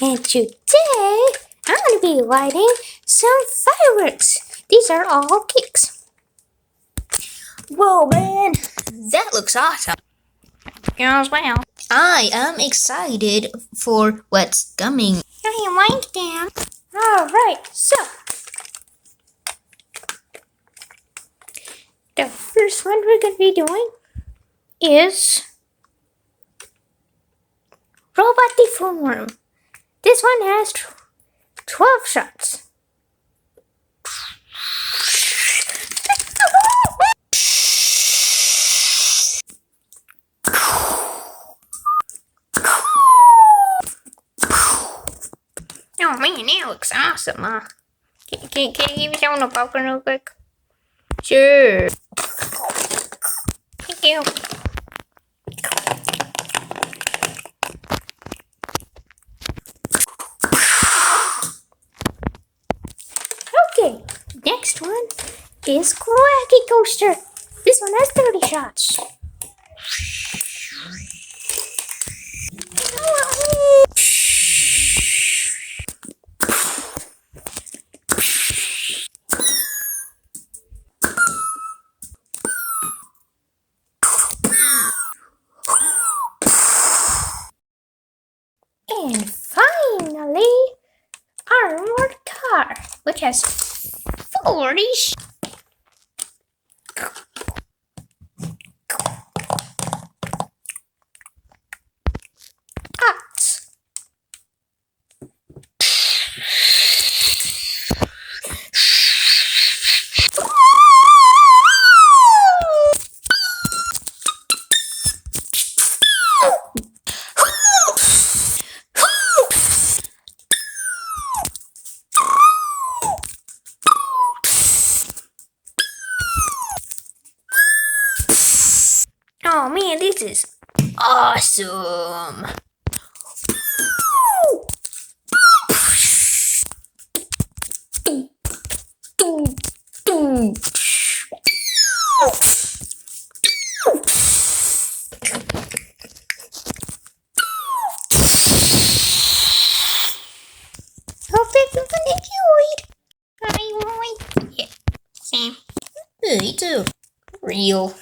And today, I'm going to be lighting some fireworks. These are all cakes. Whoa, man, that looks awesome. As well. I am excited for what's coming. I like them. Alright, so. The first one we're going to be doing is Robot Deform. This one has 12 shots. Oh man, that looks awesome, huh? Can you give me some on the popcorn real quick? Sure. Thank you. Okay, next one is Quacky Coaster. This one has 30 shots. And finally, Armored Car, which has 40 shots. Oh man, this is awesome! Hope everyone enjoyed. Bye, Roy. Yeah, Sam. Me too. Real.